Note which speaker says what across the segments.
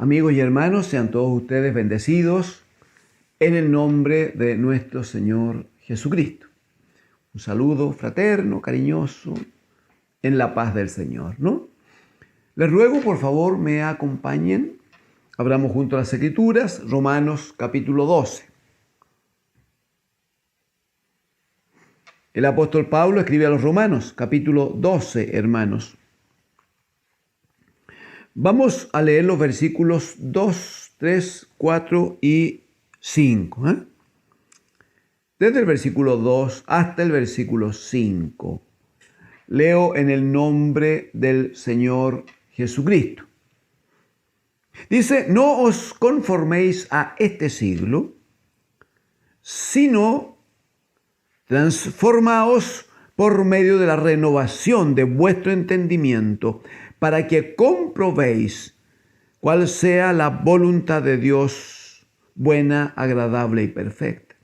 Speaker 1: Amigos y hermanos, sean todos ustedes bendecidos en el nombre de nuestro Señor Jesucristo. Un saludo fraterno, cariñoso, en la paz del Señor, ¿no? Les ruego, por favor, me acompañen. Abramos junto a las Escrituras, Romanos capítulo 12. El apóstol Pablo escribe a los Romanos, capítulo 12, hermanos. Vamos a leer los versículos 2, 3, 4 y 5. Desde el versículo 2 hasta el versículo 5. Leo en el nombre del Señor Jesucristo. Dice, no os conforméis a este siglo, sino transformaos por medio de la renovación de vuestro entendimiento, para que comprobéis cuál sea la voluntad de Dios, buena, agradable y perfecta.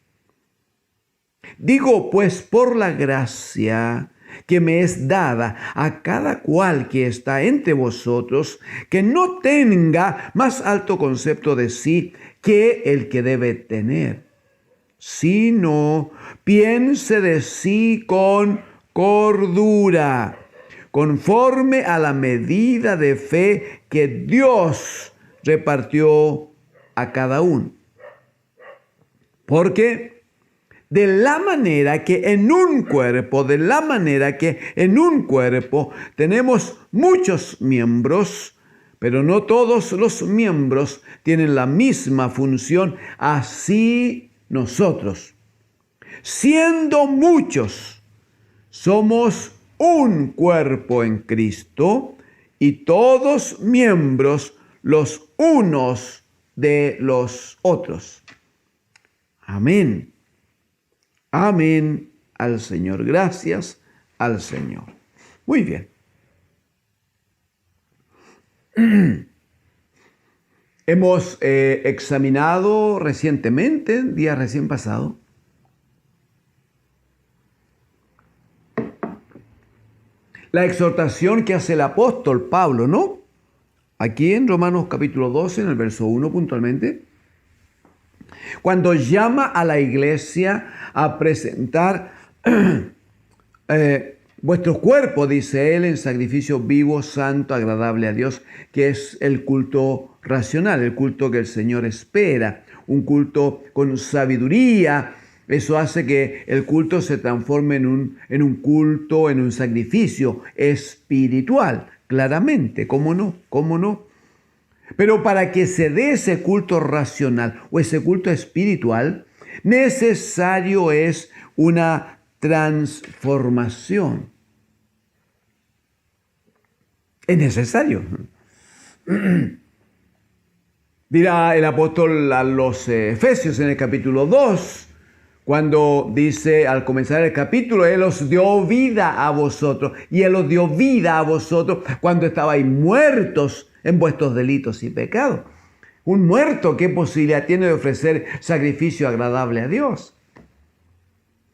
Speaker 1: Digo, pues, por la gracia que me es dada a cada cual que está entre vosotros, que no tenga más alto concepto de sí que el que debe tener, sino piense de sí con cordura, conforme a la medida de fe que Dios repartió a cada uno. Porque de la manera que en un cuerpo tenemos muchos miembros, pero no todos los miembros tienen la misma función, así nosotros, siendo muchos, somos un cuerpo en Cristo y todos miembros los unos de los otros. Amén. Amén al Señor. Gracias al Señor. Muy bien. Hemos examinado recientemente, día recién pasado, la exhortación que hace el apóstol Pablo, ¿no? Aquí en Romanos capítulo 12, en el verso 1 puntualmente, cuando llama a la iglesia a presentar vuestros cuerpos, dice él, en sacrificio vivo, santo, agradable a Dios, que es el culto racional, el culto que el Señor espera, un culto con sabiduría. Eso hace que el culto se transforme en un culto, en un sacrificio espiritual, claramente, ¿cómo no? ¿Cómo no? Pero para que se dé ese culto racional o ese culto espiritual, necesario es una transformación. Es necesario. Dirá el apóstol a los Efesios en el capítulo 2, cuando dice al comenzar el capítulo, Él os dio vida a vosotros, y Él os dio vida a vosotros cuando estabais muertos en vuestros delitos y pecados. Un muerto, ¿qué posibilidad tiene de ofrecer sacrificio agradable a Dios?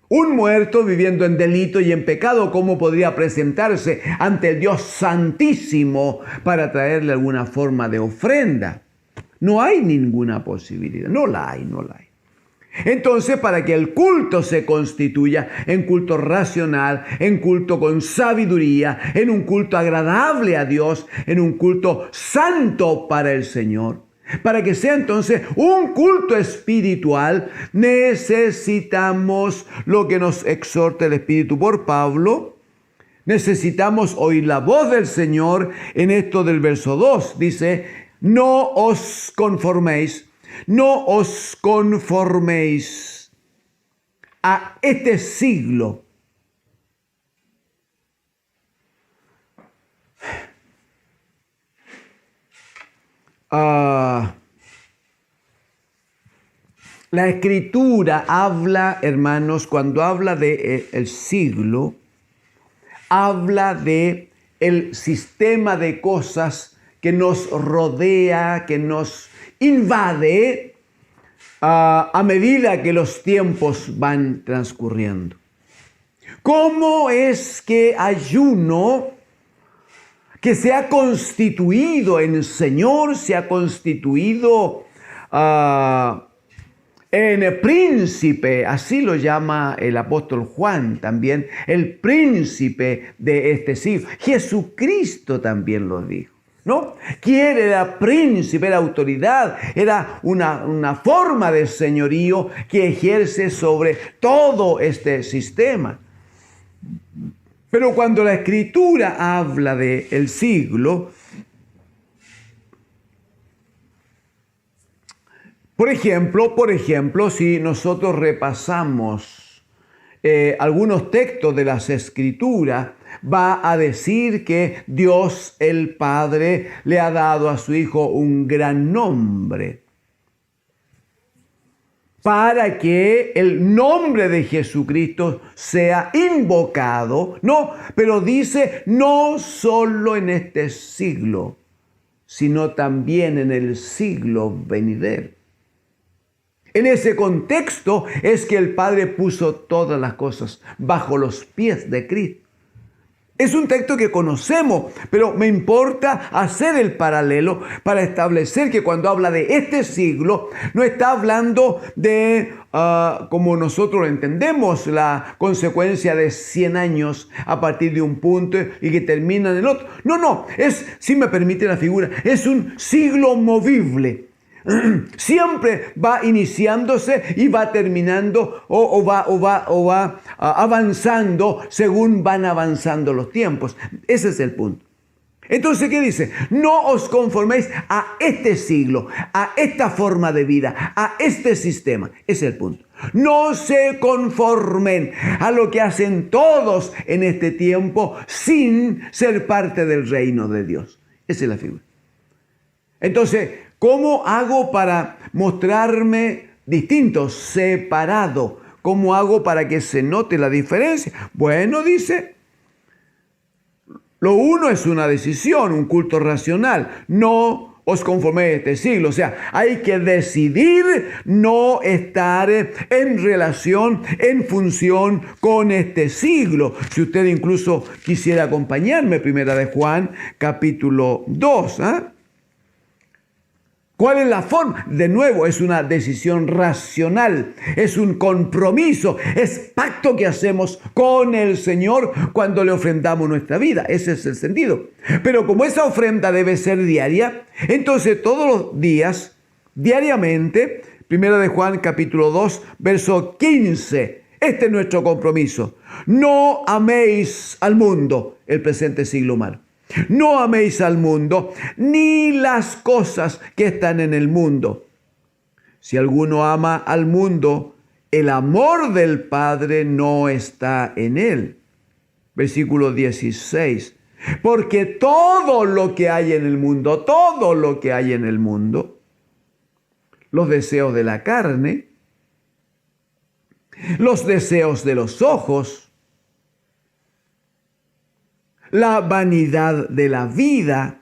Speaker 1: Un muerto viviendo en delito y en pecado, ¿cómo podría presentarse ante el Dios Santísimo para traerle alguna forma de ofrenda? No hay ninguna posibilidad, no la hay. Entonces, para que el culto se constituya en culto racional, en culto con sabiduría, en un culto agradable a Dios, en un culto santo para el Señor, para que sea entonces un culto espiritual, necesitamos lo que nos exhorta el Espíritu por Pablo. Necesitamos oír la voz del Señor en esto del verso 2. Dice, no os conforméis a este siglo. La Escritura habla, hermanos, cuando habla de el siglo, habla de el sistema de cosas que nos rodea, que nos invade a medida que los tiempos van transcurriendo. ¿Cómo es que hay uno que se ha constituido en Señor, se ha constituido en príncipe, así lo llama el apóstol Juan también, el príncipe de este siglo. Jesucristo también lo dijo, ¿no? ¿Quién era príncipe? Era autoridad, era una forma de señorío que ejerce sobre todo este sistema. Pero cuando la Escritura habla del siglo, por ejemplo, si nosotros repasamos algunos textos de las Escrituras, va a decir que Dios el Padre le ha dado a su Hijo un gran nombre, para que el nombre de Jesucristo sea invocado, no, pero dice no solo en este siglo, sino también en el siglo venidero. En ese contexto es que el Padre puso todas las cosas bajo los pies de Cristo. Es un texto que conocemos, pero me importa hacer el paralelo para establecer que cuando habla de este siglo, no está hablando de, como nosotros lo entendemos, la consecuencia de 100 años a partir de un punto y que termina en el otro. No, es, si me permite la figura, es un siglo movible. Siempre va iniciándose y va terminando o va avanzando según van avanzando los tiempos. Ese es el punto. Entonces, ¿qué dice? No os conforméis a este siglo, a esta forma de vida, a este sistema. Ese es el punto. No se conformen a lo que hacen todos en este tiempo sin ser parte del reino de Dios. Esa es la figura. Entonces, ¿cómo hago para mostrarme distinto, separado? ¿Cómo hago para que se note la diferencia? Bueno, dice, lo uno es una decisión, un culto racional. No os conforméis a este siglo. O sea, hay que decidir no estar en relación, en función con este siglo. Si usted incluso quisiera acompañarme, Primera de Juan, capítulo 2, ¿cuál es la forma? De nuevo, es una decisión racional, es un compromiso, es pacto que hacemos con el Señor cuando le ofrendamos nuestra vida. Ese es el sentido. Pero como esa ofrenda debe ser diaria, entonces todos los días, diariamente, 1 de Juan capítulo 2, verso 15, este es nuestro compromiso. No améis al mundo, el presente siglo humano. No améis al mundo, ni las cosas que están en el mundo. Si alguno ama al mundo, el amor del Padre no está en él. Versículo 16. Porque todo lo que hay en el mundo, los deseos de la carne, los deseos de los ojos, la vanidad de la vida,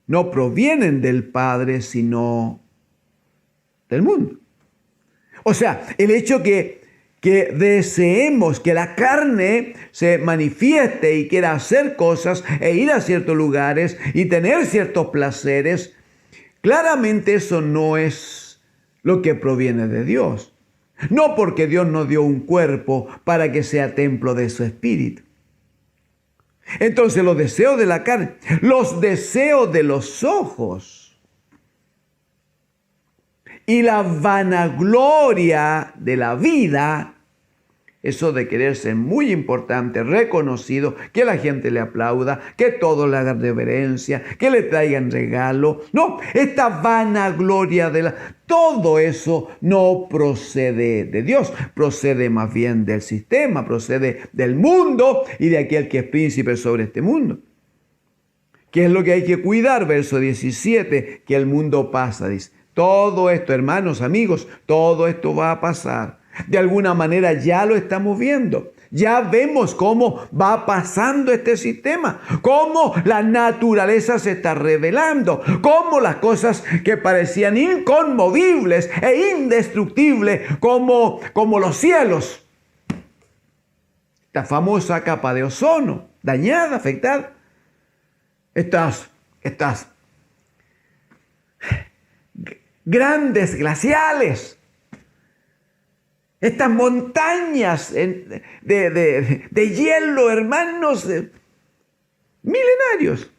Speaker 1: no provienen del Padre, sino del mundo. O sea, el hecho que deseemos que la carne se manifieste y quiera hacer cosas e ir a ciertos lugares y tener ciertos placeres, claramente eso no es lo que proviene de Dios. No porque Dios nos dio un cuerpo para que sea templo de su espíritu. Entonces los deseos de la carne, los deseos de los ojos y la vanagloria de la vida, eso de querer ser muy importante, reconocido, que la gente le aplauda, que todos le hagan reverencia, que le traigan regalo. No, esta vanagloria todo eso no procede de Dios, procede más bien del sistema, procede del mundo y de aquel que es príncipe sobre este mundo. ¿Qué es lo que hay que cuidar? Verso 17, que el mundo pasa, dice. Todo esto, hermanos, amigos, todo esto va a pasar. De alguna manera ya lo estamos viendo. Ya vemos cómo va pasando este sistema, cómo la naturaleza se está revelando, cómo las cosas que parecían inconmovibles e indestructibles como los cielos. Esta famosa capa de ozono, dañada, afectada. estas grandes glaciales, estas montañas de hielo, hermanos, milenarios,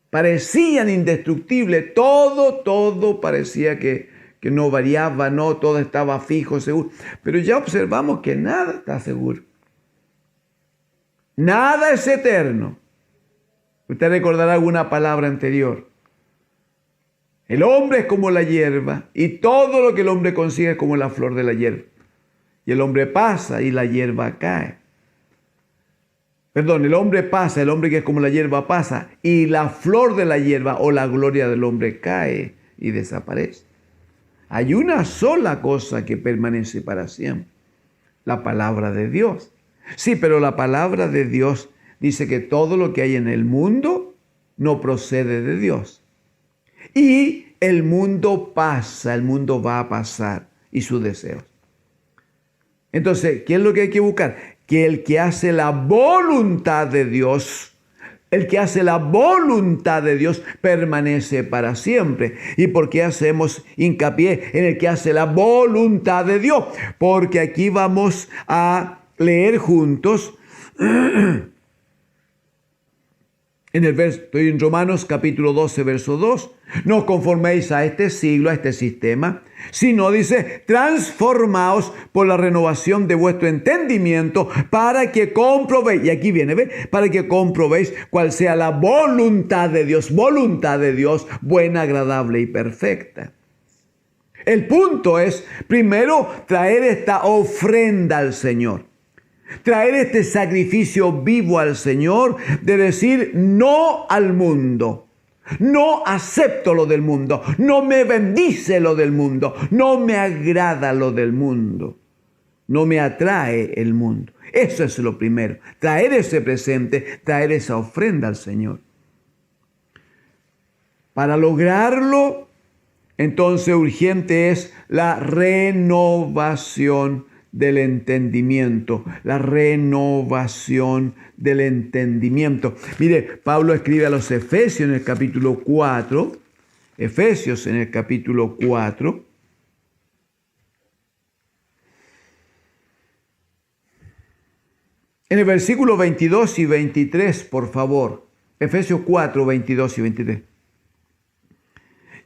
Speaker 1: parecían indestructibles, todo parecía que no variaba, no, todo estaba fijo, seguro. Pero ya observamos que nada está seguro. Nada es eterno. Usted recordará alguna palabra anterior. El hombre es como la hierba y todo lo que el hombre consigue es como la flor de la hierba. Y el hombre pasa y la hierba cae. Perdón, el hombre pasa, el hombre que es como la hierba pasa y la flor de la hierba o la gloria del hombre cae y desaparece. Hay una sola cosa que permanece para siempre, la palabra de Dios. Sí, pero la palabra de Dios dice que todo lo que hay en el mundo no procede de Dios. Y el mundo pasa, el mundo va a pasar y sus deseos. Entonces, ¿qué es lo que hay que buscar? Que el que hace la voluntad de Dios, el que hace la voluntad de Dios permanece para siempre. ¿Y por qué hacemos hincapié en el que hace la voluntad de Dios? Porque aquí vamos a leer juntos estoy en Romanos capítulo 12, verso 2. No os conforméis a este siglo, a este sistema, sino dice, transformaos por la renovación de vuestro entendimiento para que comprobéis, y aquí viene, para que comprobéis cuál sea la voluntad de Dios, buena, agradable y perfecta. El punto es, primero, traer esta ofrenda al Señor. Traer este sacrificio vivo al Señor, de decir no al mundo. No acepto lo del mundo. No me bendice lo del mundo. No me agrada lo del mundo. No me atrae el mundo. Eso es lo primero. Traer ese presente, traer esa ofrenda al Señor. Para lograrlo, entonces urgente es la renovación del entendimiento, la renovación del entendimiento. Mire, Pablo escribe a los Efesios en el capítulo 4, Efesios en el capítulo 4, en el versículo 22 y 23, por favor. Efesios 4, 22 y 23.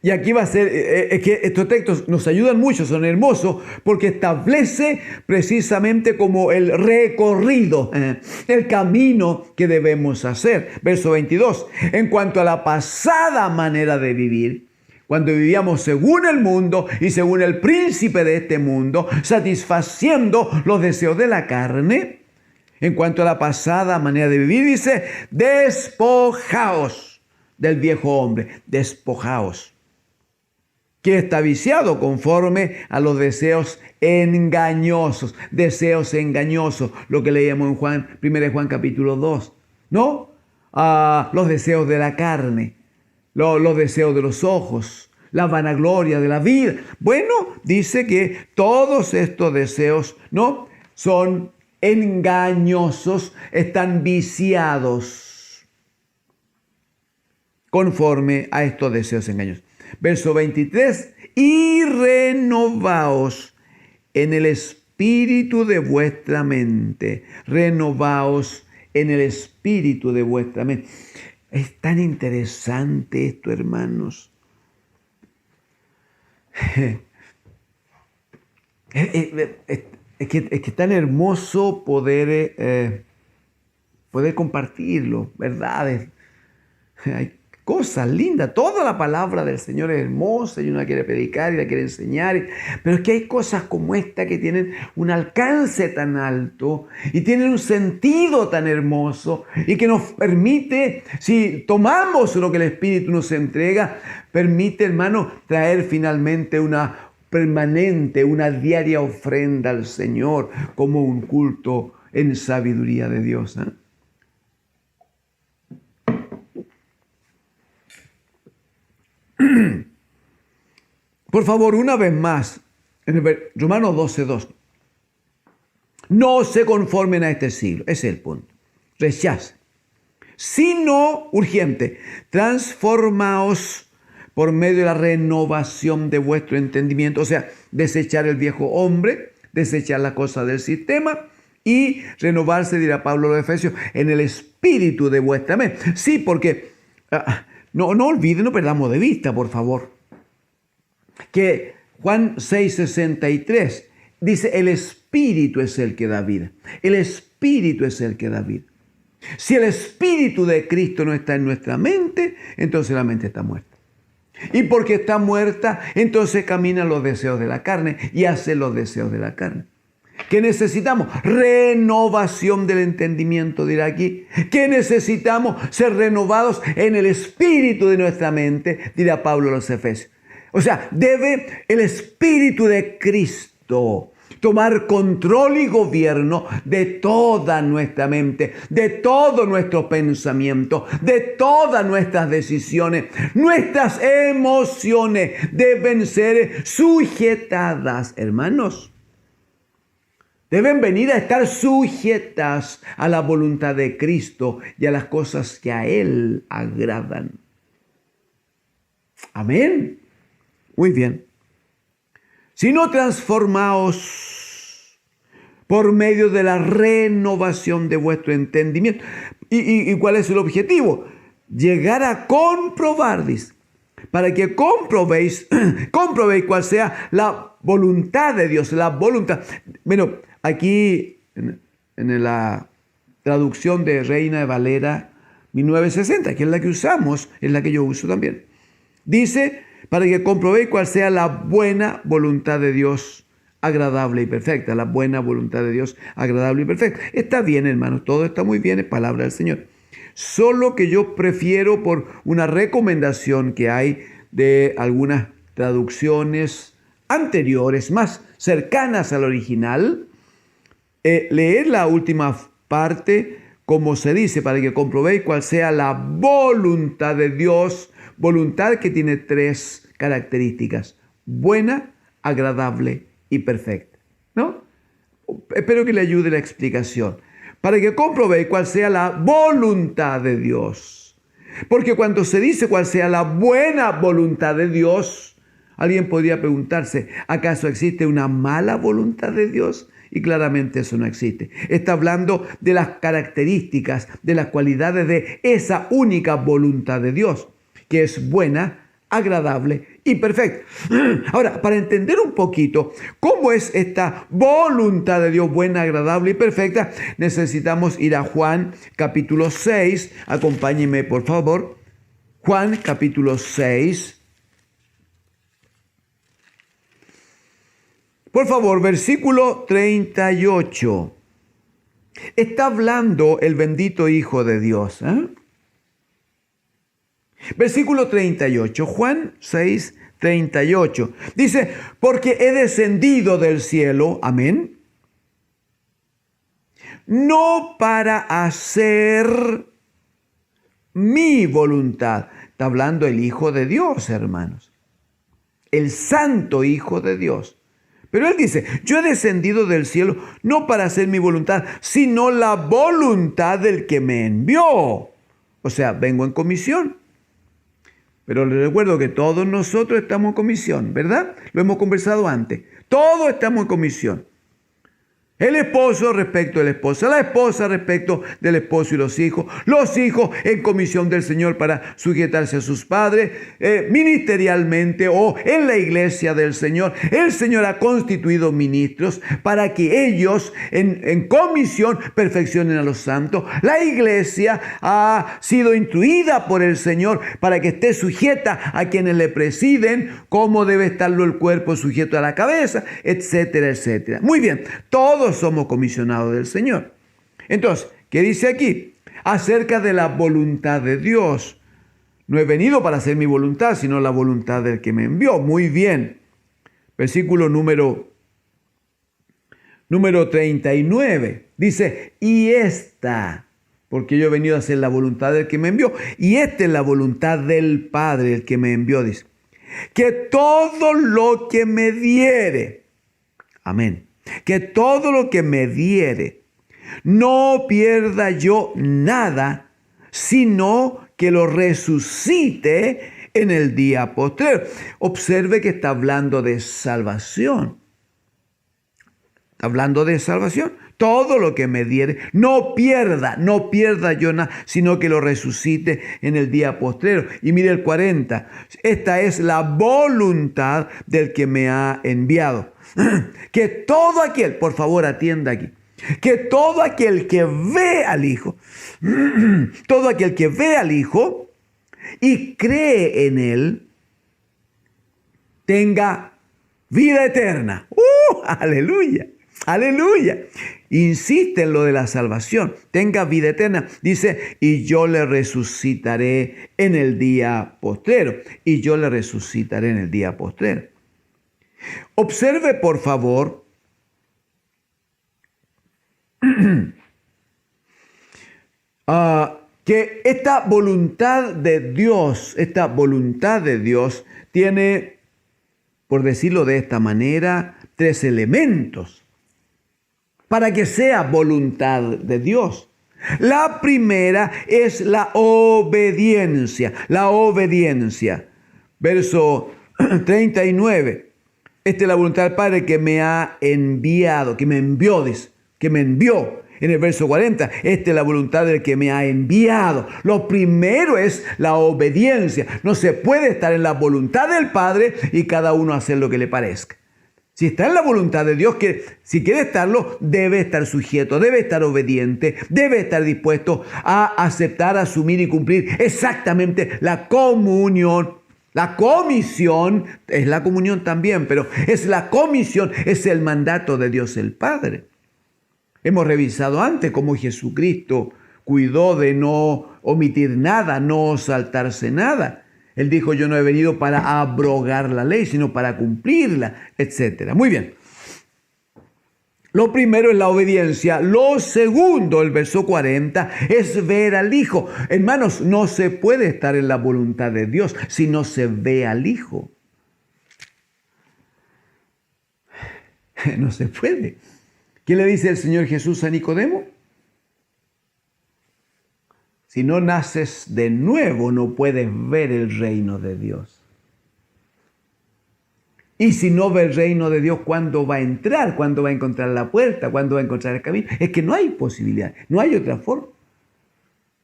Speaker 1: Y aquí va a ser, es que estos textos nos ayudan mucho, son hermosos, porque establece precisamente como el recorrido, el camino que debemos hacer. Verso 22, en cuanto a la pasada manera de vivir, cuando vivíamos según el mundo y según el príncipe de este mundo, satisfaciendo los deseos de la carne, en cuanto a la pasada manera de vivir, dice, despojaos del viejo hombre, despojaos, que está viciado conforme a los deseos engañosos, lo que leíamos en 1 Juan capítulo 2, ¿no? Los deseos de la carne, los deseos de los ojos, la vanagloria de la vida. Bueno, dice que todos estos deseos, ¿no?, son engañosos, están viciados conforme a estos deseos engañosos. Verso 23, y renovaos en el espíritu de vuestra mente. Renovaos en el espíritu de vuestra mente. Es tan interesante esto, hermanos. Es que es tan hermoso poder compartirlo, verdades. Hay cosas lindas, toda la palabra del Señor es hermosa y uno la quiere predicar y la quiere enseñar, pero es que hay cosas como esta que tienen un alcance tan alto y tienen un sentido tan hermoso y que nos permite, si tomamos lo que el Espíritu nos entrega, permite, hermano, traer finalmente una permanente, una diaria ofrenda al Señor como un culto en sabiduría de Dios, ¿eh? Por favor, una vez más, en Romanos 12:2. No se conformen a este siglo. Ese es el punto. Rechacen. sino, urgente, transformaos por medio de la renovación de vuestro entendimiento. O sea, desechar el viejo hombre, desechar las cosas del sistema y renovarse, dirá Pablo a los Efesios, en el espíritu de vuestra mente. Sí, porque no olviden, no perdamos de vista, por favor, que Juan 6:63 dice, el espíritu es el que da vida. El espíritu es el que da vida. Si el espíritu de Cristo no está en nuestra mente, entonces la mente está muerta. Y porque está muerta, entonces caminan los deseos de la carne y hace los deseos de la carne. ¿Qué necesitamos? Renovación del entendimiento, dirá aquí. ¿Qué necesitamos? Ser renovados en el espíritu de nuestra mente, dirá Pablo a los Efesios. O sea, debe el espíritu de Cristo tomar control y gobierno de toda nuestra mente, de todo nuestro pensamiento, de todas nuestras decisiones. Nuestras emociones deben ser sujetadas, hermanos. Deben venir a estar sujetas a la voluntad de Cristo y a las cosas que a Él agradan. Amén. Muy bien. Si no transformaos por medio de la renovación de vuestro entendimiento. ¿Y cuál es el objetivo? Llegar a comprobar, dice, para que comprobéis cuál sea la voluntad de Dios, la voluntad. Bueno, aquí en la traducción de Reina de Valera 1960, que es la que usamos, es la que yo uso también, dice, para que comprobéis cuál sea la buena voluntad de Dios, agradable y perfecta. La buena voluntad de Dios, agradable y perfecta. Está bien, hermanos, todo está muy bien, es palabra del Señor. Solo que yo prefiero, por una recomendación que hay de algunas traducciones anteriores, más cercanas al original, leer la última parte como se dice, para que comprobéis cuál sea la voluntad de Dios. Voluntad que tiene 3 características: buena, agradable y perfecta. ¿No? Espero que le ayude la explicación. Para que comprobéis cuál sea la voluntad de Dios. Porque cuando se dice cuál sea la buena voluntad de Dios, alguien podría preguntarse, ¿acaso existe una mala voluntad de Dios? Y claramente eso no existe. Está hablando de las características, de las cualidades de esa única voluntad de Dios, que es buena, agradable y perfecta. Ahora, para entender un poquito cómo es esta voluntad de Dios buena, agradable y perfecta, necesitamos ir a Juan capítulo 6. Acompáñenme, por favor. Juan capítulo 6. Por favor, versículo 38. Está hablando el bendito Hijo de Dios. Versículo 38, Juan 6, 38. Dice, porque he descendido del cielo, amén, no para hacer mi voluntad. Está hablando el Hijo de Dios, hermanos. El Santo Hijo de Dios. Pero Él dice, yo he descendido del cielo no para hacer mi voluntad, sino la voluntad del que me envió. O sea, vengo en comisión. Pero les recuerdo que todos nosotros estamos en comisión, ¿verdad? Lo hemos conversado antes. Todos estamos en comisión. El esposo respecto de la esposa respecto del esposo y los hijos en comisión del Señor para sujetarse a sus padres, ministerialmente o en la iglesia del Señor. El Señor ha constituido ministros para que ellos en comisión perfeccionen a los santos. La iglesia ha sido instruida por el Señor para que esté sujeta a quienes le presiden, cómo debe estarlo el cuerpo sujeto a la cabeza, etcétera, etcétera. Muy bien, todos somos comisionados del Señor. Entonces, ¿qué dice aquí? Acerca de la voluntad de Dios. No he venido para hacer mi voluntad, sino la voluntad del que me envió. Muy bien. Versículo número 39. Dice, y esta, porque yo he venido a hacer la voluntad del que me envió. Y esta es la voluntad del Padre, el que me envió, dice. Que todo lo que me diere, amén, que todo lo que me diere, no pierda yo nada, sino que lo resucite en el día postrero. Observe que está hablando de salvación. Está hablando de salvación. Todo lo que me diere, no pierda yo nada, sino que lo resucite en el día postrero. Y mire el 40. Esta es la voluntad del que me ha enviado. Que todo aquel, por favor atienda aquí, que todo aquel que ve al Hijo, todo aquel que ve al Hijo y cree en Él, tenga vida eterna. Aleluya, aleluya. Insiste en lo de la salvación, tenga vida eterna. Dice, y yo le resucitaré en el día postrero. Y yo le resucitaré en el día postrero. Observe, por favor, que esta voluntad de Dios tiene, por decirlo de esta manera, 3 elementos para que sea voluntad de Dios. La primera es la obediencia. La obediencia. Verso 39. Esta es la voluntad del Padre que me ha enviado, que me envió, dice, que me envió. En el verso 40, esta es la voluntad del que me ha enviado. Lo primero es la obediencia. No se puede estar en la voluntad del Padre y cada uno hacer lo que le parezca. Si está en la voluntad de Dios, que si quiere estarlo, debe estar sujeto, debe estar obediente, debe estar dispuesto a aceptar, asumir y cumplir exactamente la comunión. La comisión es la comunión también, pero es la comisión, es el mandato de Dios el Padre. Hemos revisado antes cómo Jesucristo cuidó de no omitir nada, no saltarse nada. Él dijo, yo no he venido para abrogar la ley, sino para cumplirla, etc. Muy bien. Lo primero es la obediencia. Lo segundo, el verso 40, es ver al Hijo. Hermanos, no se puede estar en la voluntad de Dios si no se ve al Hijo. No se puede. ¿Qué le dice el Señor Jesús a Nicodemo? Si no naces de nuevo, no puedes ver el reino de Dios. Y si no ve el reino de Dios, ¿cuándo va a entrar? ¿Cuándo va a encontrar la puerta? ¿Cuándo va a encontrar el camino? Es que no hay posibilidad, no hay otra forma.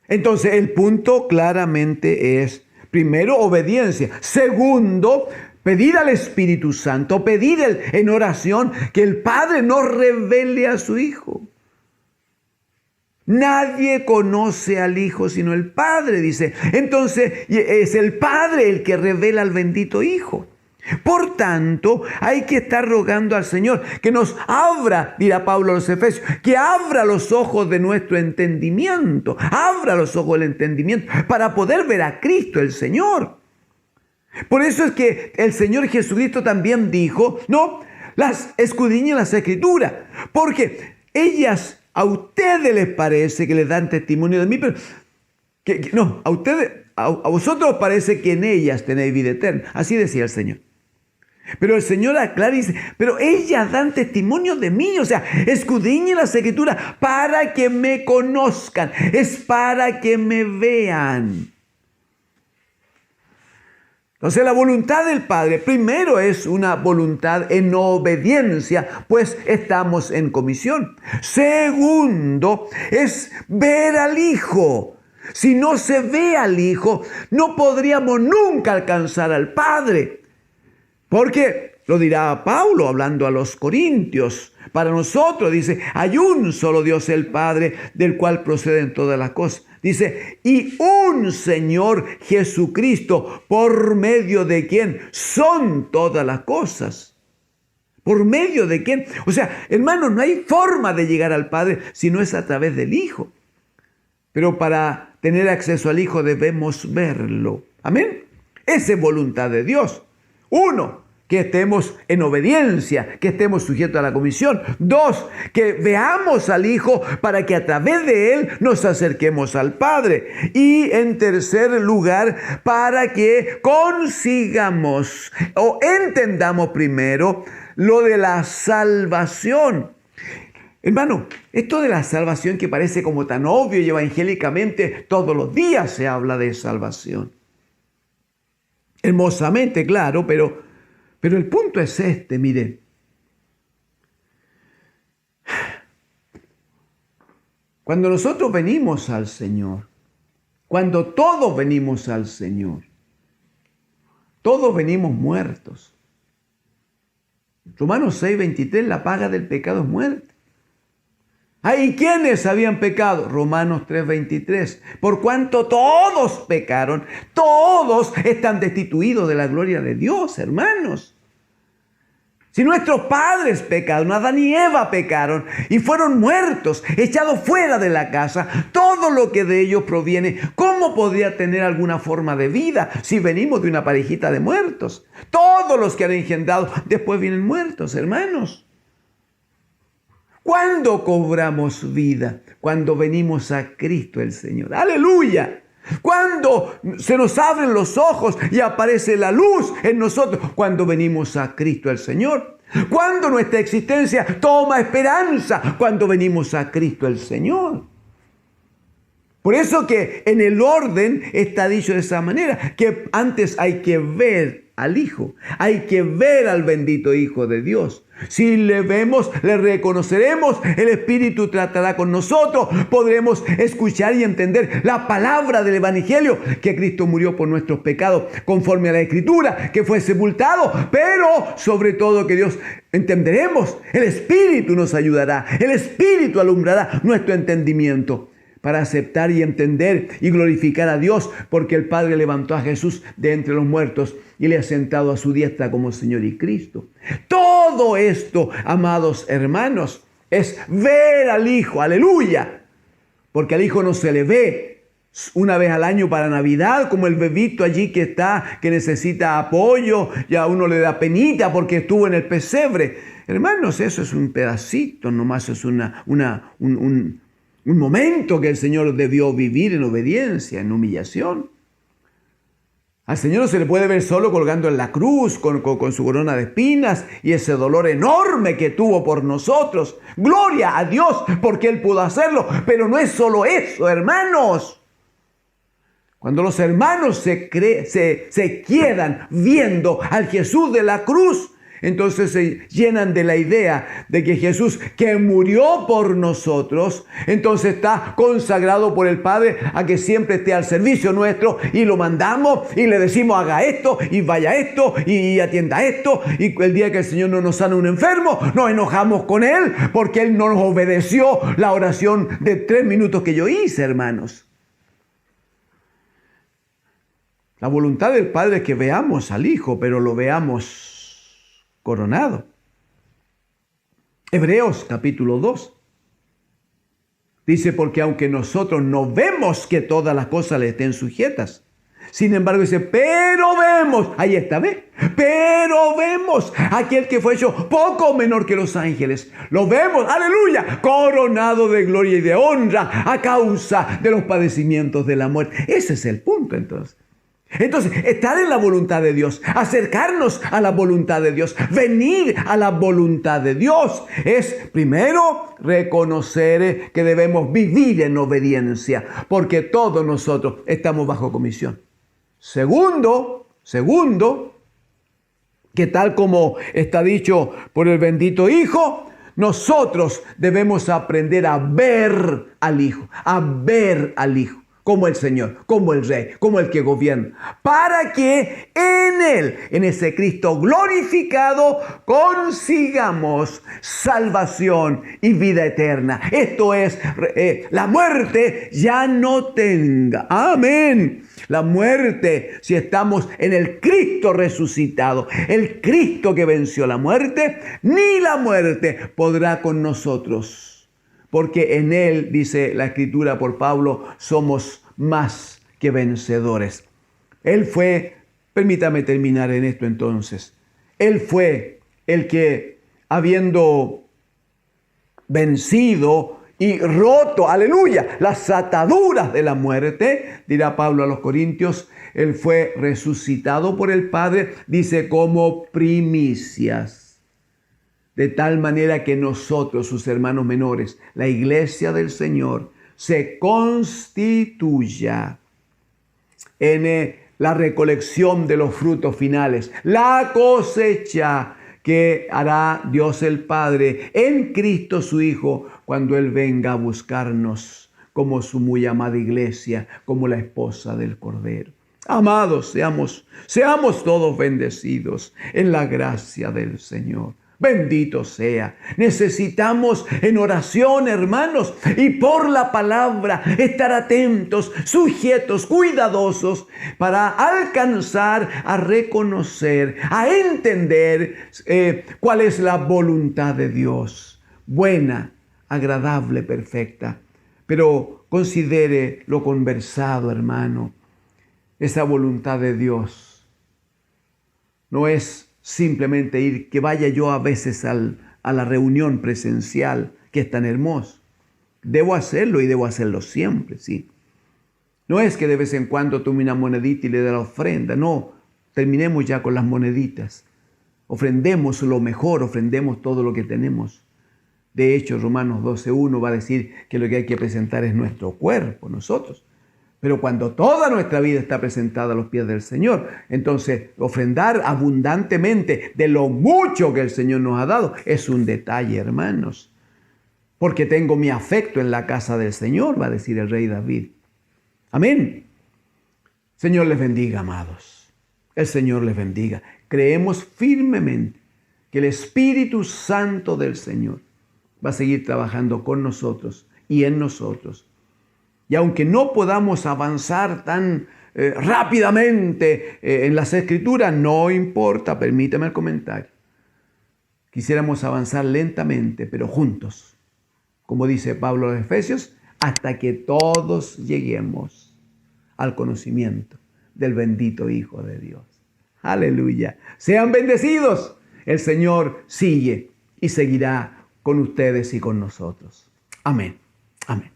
Speaker 1: Entonces, el punto claramente es, primero, obediencia. Segundo, pedir al Espíritu Santo, pedir en oración que el Padre no revele a su Hijo. Nadie conoce al Hijo sino el Padre, dice. Entonces es el Padre el que revela al bendito Hijo. Por tanto, hay que estar rogando al Señor que nos abra, dirá Pablo a los Efesios, que abra los ojos de nuestro entendimiento, abra los ojos del entendimiento para poder ver a Cristo el Señor. Por eso es que el Señor Jesucristo también dijo, no, las escudriñen las Escrituras, porque ellas a ustedes les parece que les dan testimonio de mí, pero a vosotros parece que en ellas tenéis vida eterna. Así decía el Señor. Pero el Señor aclara y dice, pero ellas dan testimonio de mí. O sea, escudriñen las Escrituras para que me conozcan. Es para que me vean. Entonces la voluntad del Padre primero es una voluntad en obediencia, pues estamos en comisión. Segundo es ver al Hijo. Si no se ve al Hijo, no podríamos nunca alcanzar al Padre. Porque, lo dirá Pablo hablando a los Corintios, para nosotros dice, hay un solo Dios el Padre, del cual proceden todas las cosas. Dice, y un Señor Jesucristo, por medio de quien son todas las cosas. ¿Por medio de quién? O sea, hermanos, no hay forma de llegar al Padre si no es a través del Hijo. Pero para tener acceso al Hijo debemos verlo. Amén. Esa es voluntad de Dios. Uno, que estemos en obediencia, que estemos sujetos a la comisión. Dos, que veamos al Hijo para que a través de Él nos acerquemos al Padre. Y en tercer lugar, para que consigamos o entendamos primero lo de la salvación. Hermano, esto de la salvación que parece como tan obvio y evangélicamente todos los días se habla de salvación. Hermosamente, claro, pero el punto es este, mire. Cuando nosotros venimos al Señor, cuando todos venimos al Señor, todos venimos muertos. Romanos 6:23, la paga del pecado es muerte. ¿Y quiénes habían pecado? Romanos 3:23. Por cuanto todos pecaron, todos están destituidos de la gloria de Dios, hermanos. Si nuestros padres pecaron, Adán y Eva pecaron y fueron muertos, echados fuera de la casa, todo lo que de ellos proviene, ¿cómo podría tener alguna forma de vida si venimos de una parejita de muertos? Todos los que han engendrado después vienen muertos, hermanos. ¿Cuándo cobramos vida? Cuando venimos a Cristo el Señor. ¡Aleluya! Cuando se nos abren los ojos y aparece la luz en nosotros, cuando venimos a Cristo el Señor. Cuando nuestra existencia toma esperanza, cuando venimos a Cristo el Señor. Por eso que en el orden está dicho de esa manera, que antes hay que ver al Hijo, hay que ver al bendito Hijo de Dios. Si le vemos, le reconoceremos, el Espíritu tratará con nosotros, podremos escuchar y entender la palabra del Evangelio, que Cristo murió por nuestros pecados conforme a la Escritura, que fue sepultado, pero sobre todo que Dios entenderemos, el Espíritu nos ayudará, el Espíritu alumbrará nuestro entendimiento para aceptar y entender y glorificar a Dios, porque el Padre levantó a Jesús de entre los muertos y le ha sentado a su diestra como Señor y Cristo. Todo esto, amados hermanos, es ver al Hijo, aleluya, porque al Hijo no se le ve una vez al año para Navidad, como el bebito allí que está, que necesita apoyo, y a uno le da penita porque estuvo en el pesebre. Hermanos, eso es un pedacito, nomás es un momento que el Señor debió vivir en obediencia, en humillación. Al Señor se le puede ver solo colgando en la cruz con su corona de espinas y ese dolor enorme que tuvo por nosotros. Gloria a Dios porque Él pudo hacerlo, pero no es solo eso, hermanos. Cuando los hermanos se quedan viendo al Jesús de la cruz, entonces se llenan de la idea de que Jesús, que murió por nosotros, entonces está consagrado por el Padre a que siempre esté al servicio nuestro, y lo mandamos y le decimos haga esto y vaya esto y atienda esto, y el día que el Señor no nos sana un enfermo, nos enojamos con Él porque Él no nos obedeció la oración de 3 minutos que yo hice, hermanos. La voluntad del Padre es que veamos al Hijo, pero lo veamos coronado. Hebreos capítulo 2 dice, porque aunque nosotros no vemos que todas las cosas le estén sujetas, sin embargo dice, pero vemos, ahí está, ve, pero vemos aquel que fue hecho poco menor que los ángeles, lo vemos, aleluya, coronado de gloria y de honra a causa de los padecimientos de la muerte. Ese es el punto entonces. Entonces, estar en la voluntad de Dios, acercarnos a la voluntad de Dios, venir a la voluntad de Dios, es primero reconocer que debemos vivir en obediencia, porque todos nosotros estamos bajo comisión. Segundo, que tal como está dicho por el bendito Hijo, nosotros debemos aprender a ver al Hijo, como el Señor, como el Rey, como el que gobierna, para que en Él, en ese Cristo glorificado, consigamos salvación y vida eterna. Esto es, la muerte ya no tenga. Amén. La muerte, si estamos en el Cristo resucitado, el Cristo que venció la muerte, ni la muerte podrá con nosotros. Porque en Él, dice la Escritura por Pablo, somos más que vencedores. Él fue, permítame terminar en esto entonces, Él fue el que, habiendo vencido y roto, aleluya, las ataduras de la muerte, dirá Pablo a los Corintios, Él fue resucitado por el Padre, dice, como primicias de tal manera que nosotros, sus hermanos menores, la iglesia del Señor, se constituya en la recolección de los frutos finales, la cosecha que hará Dios el Padre en Cristo su Hijo cuando Él venga a buscarnos como su muy amada iglesia, como la esposa del Cordero. Amados, seamos todos bendecidos en la gracia del Señor. Bendito sea. Necesitamos en oración, hermanos, y por la palabra estar atentos, sujetos, cuidadosos para alcanzar a reconocer, a entender cuál es la voluntad de Dios. Buena, agradable, perfecta. Pero considere lo conversado, hermano. Esa voluntad de Dios no es simplemente ir, que vaya yo a veces a la reunión presencial, que es tan hermoso. Debo hacerlo y debo hacerlo siempre, sí. No es que de vez en cuando tome una monedita y le dé la ofrenda. No, terminemos ya con las moneditas. Ofrendemos lo mejor, ofrendemos todo lo que tenemos. De hecho, Romanos 12:1 va a decir que lo que hay que presentar es nuestro cuerpo, nosotros. Pero cuando toda nuestra vida está presentada a los pies del Señor, entonces ofrendar abundantemente de lo mucho que el Señor nos ha dado es un detalle, hermanos. Porque tengo mi afecto en la casa del Señor, va a decir el rey David. Amén. Señor les bendiga, amados. El Señor les bendiga. Creemos firmemente que el Espíritu Santo del Señor va a seguir trabajando con nosotros y en nosotros. Y aunque no podamos avanzar tan rápidamente en las Escrituras, no importa, permítame el comentario. Quisiéramos avanzar lentamente, pero juntos, como dice Pablo a los Efesios, hasta que todos lleguemos al conocimiento del bendito Hijo de Dios. Aleluya. Sean bendecidos. El Señor sigue y seguirá con ustedes y con nosotros. Amén. Amén.